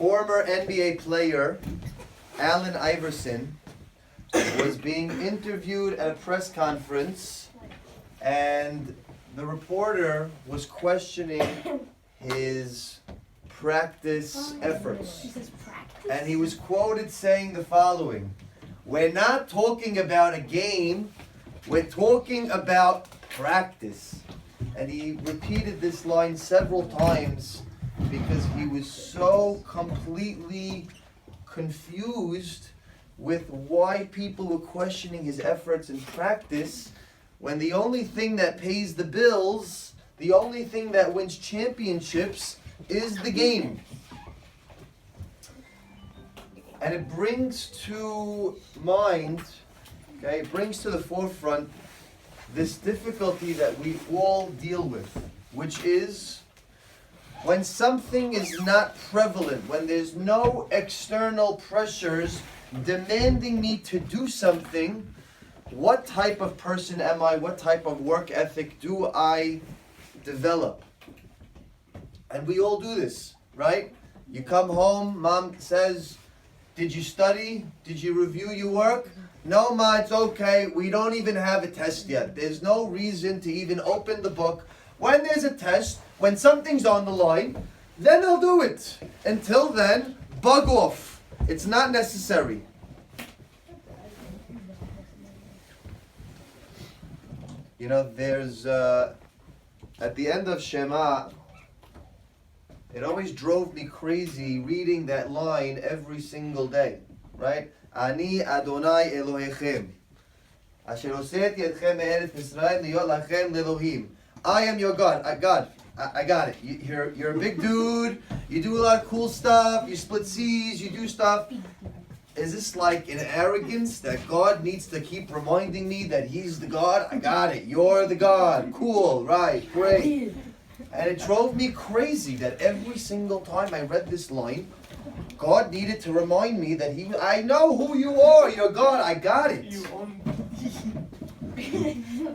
former NBA player Allen Iverson was being interviewed at a press conference, and the reporter was questioning his practice efforts. And he was quoted saying the following: "We're not talking about a game, we're talking about practice." And he repeated this line several times because he was so completely confused with why people were questioning his efforts in practice, when the only thing that pays the bills, the only thing that wins championships is the game. And it brings to mind, it brings to the forefront this difficulty that we all deal with, which is when something is not prevalent, when there's no external pressures demanding me to do something, what type of person am I? What type of work ethic do I develop? And we all do this, right? You come home, mom says, "Did you study? Did you review your work?" "No, ma, it's okay. We don't even have a test yet. There's no reason to even open the book. When there's a test, when something's on the line, then I'll do it. Until then, bug off. It's not necessary." You know, there's, at the end of Shema, it always drove me crazy reading that line every single day, right? Ani Adonai Elohechem, Asher hoseti etchem me'eretz Mitzrayim liyot lachem le'Elohim. I am your God. I got it. You're a big dude. You do a lot of cool stuff. You split seas. You do stuff. Is this like an arrogance that God needs to keep reminding me that He's the God? I got it. You're the God. Cool. Right. Great. And it drove me crazy that every single time I read this line, God needed to remind me that I know who you are. You're God. I got it.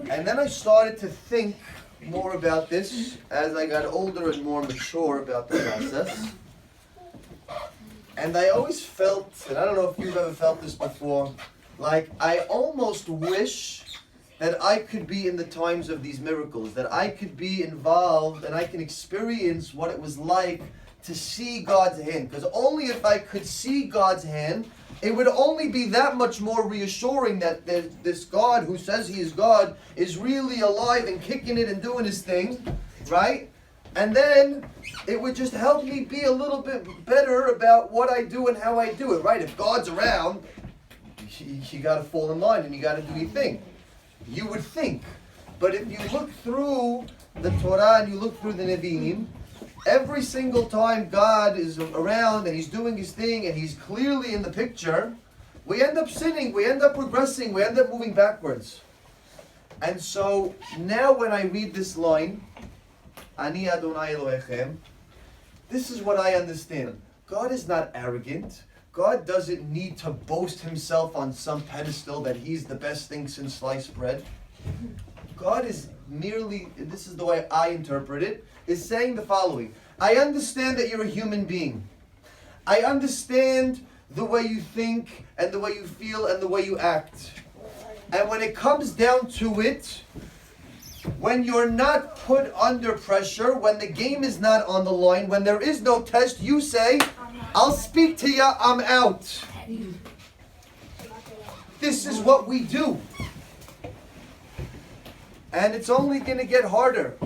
And then I started to think more about this as I got older and more mature about the process. And I always felt, and I don't know if you've ever felt this before, like I almost wish that I could be in the times of these miracles, that I could be involved and I can experience what it was like to see God's hand. Because only if I could see God's hand, it would only be that much more reassuring that this God who says He is God is really alive and kicking it and doing His thing, right? And then it would just help me be a little bit better about what I do and how I do it, right? If God's around, you got to fall in line and you got to do your thing. You would think. But if you look through the Torah and you look through the Nevi'im, every single time God is around and He's doing His thing and He's clearly in the picture, we end up sinning, we end up regressing, we end up moving backwards. And so now when I read this line, Ani Adonai Elohechem, this is what I understand. God is not arrogant. God doesn't need to boast Himself on some pedestal that He's the best thing since sliced bread. God is merely, this is the way I interpret it, is saying the following: I understand that you're a human being. I understand the way you think and the way you feel and the way you act. And when it comes down to it, when you're not put under pressure, when the game is not on the line, when there is no test, you say, "I'll speak to ya, I'm out." This is what we do. And it's only going to get harder.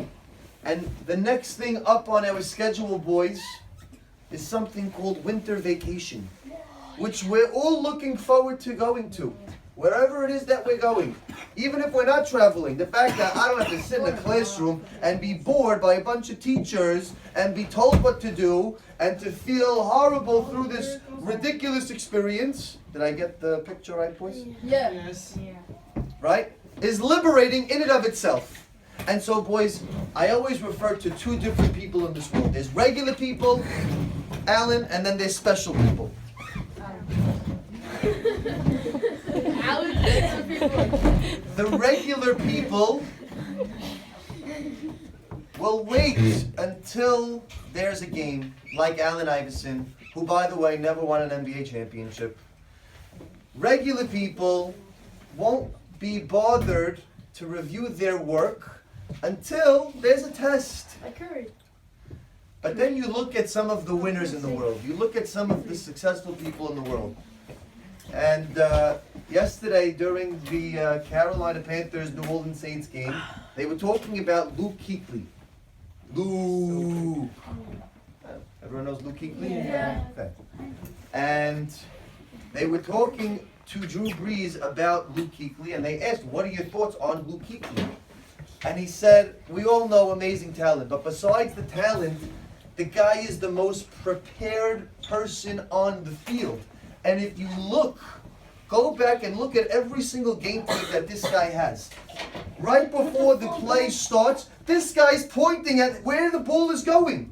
And the next thing up on our schedule, boys, is something called winter vacation, which we're all looking forward to going to. Wherever it is that we're going. Even if we're not traveling, the fact that I don't have to sit in a classroom and be bored by a bunch of teachers and be told what to do and to feel horrible through this ridiculous experience. Did I get the picture right, boys? Yeah. Yes. Right? Is liberating in and of itself. And so, boys, I always refer to two different people in this world. There's regular people, Alan, and then there's special people. The regular people will wait until there's a game like Allen Iverson, who, by the way, never won an NBA championship. Regular people won't be bothered to review their work until there's a test. Like Curry. But then you look at some of the winners in the world. You look at some of the successful people in the world. And yesterday, during the Carolina Panthers New Orleans Saints game, they were talking about Luke Kuechly. Luke. Everyone knows Luke Kuechly? Yeah. Okay. And they were talking to Drew Brees about Luke Kuechly, and they asked, "What are your thoughts on Luke Kuechly?" And he said, "We all know amazing talent, but besides the talent, the guy is the most prepared person on the field. And if you look, go back and look at every single game tape that this guy has. Right before the play starts, this guy's pointing at where the ball is going.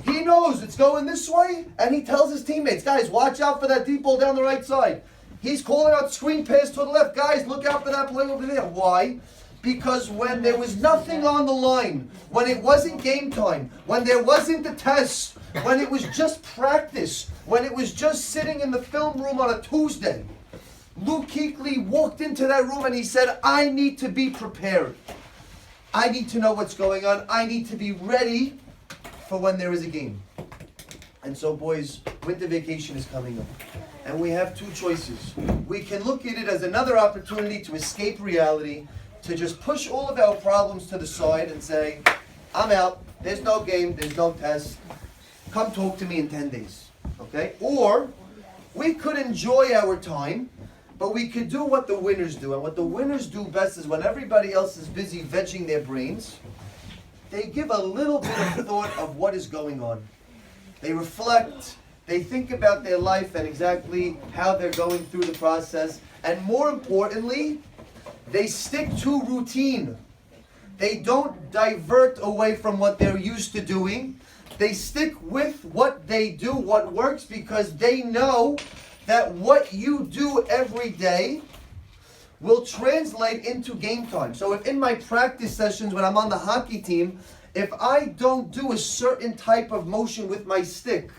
He knows it's going this way, and he tells his teammates, guys, watch out for that deep ball down the right side. He's calling out screen pass to the left. Guys, look out for that play over there." Why? Because when there was nothing on the line, when it wasn't game time, when there wasn't a test, when it was just practice, when it was just sitting in the film room on a Tuesday, Luke Kuechly walked into that room and he said, "I need to be prepared. I need to know what's going on. I need to be ready for when there is a game." And so, boys, winter vacation is coming up. And we have two choices. We can look at it as another opportunity to escape reality, to just push all of our problems to the side and say, "I'm out. There's no game. There's no test. Come talk to me in 10 days." Okay? Or we could enjoy our time, but we could do what the winners do. And what the winners do best is when everybody else is busy vegging their brains, they give a little bit of thought of what is going on. They reflect. They think about their life and exactly how they're going through the process. And more importantly, they stick to routine. They don't divert away from what they're used to doing. They stick with what they do, what works, because they know that what you do every day will translate into game time. So if in my practice sessions when I'm on the hockey team, if I don't do a certain type of motion with my stick,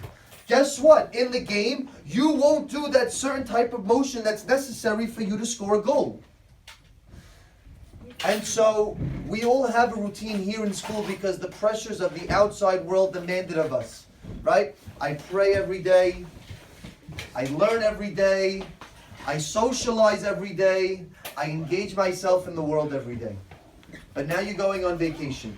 guess what? In the game, you won't do that certain type of motion that's necessary for you to score a goal. And so we all have a routine here in school because the pressures of the outside world demand it of us, right? I pray every day. I learn every day. I socialize every day. I engage myself in the world every day. But now you're going on vacation.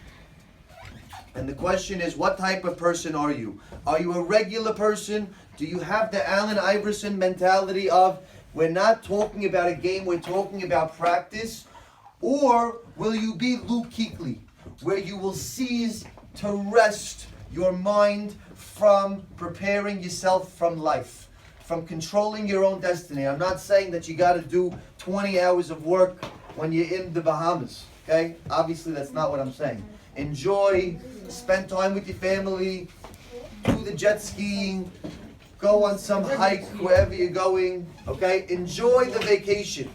And the question is, what type of person are you? Are you a regular person? Do you have the Allen Iverson mentality of, we're not talking about a game, we're talking about practice? Or will you be Luke Kuechly, where you will cease to rest your mind from preparing yourself from life, from controlling your own destiny? I'm not saying that you got to do 20 hours of work when you're in the Bahamas, okay? Obviously, that's not what I'm saying. Enjoy, spend time with your family, do the jet skiing, go on some hike wherever you're going, okay? Enjoy the vacation.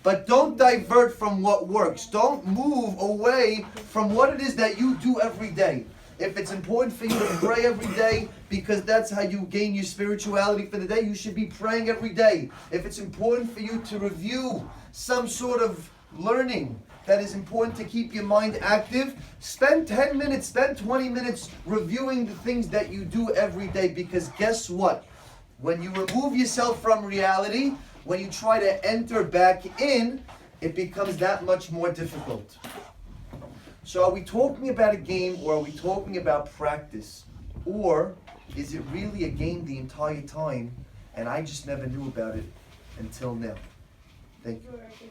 But don't divert from what works. Don't move away from what it is that you do every day. If it's important for you to pray every day because that's how you gain your spirituality for the day, you should be praying every day. If it's important for you to review some sort of learning that is important to keep your mind active, spend 10 minutes, spend 20 minutes reviewing the things that you do every day, because guess what? When you remove yourself from reality, when you try to enter back in, it becomes that much more difficult. So are we talking about a game, or are we talking about practice? Or is it really a game the entire time and I just never knew about it until now? Thank you.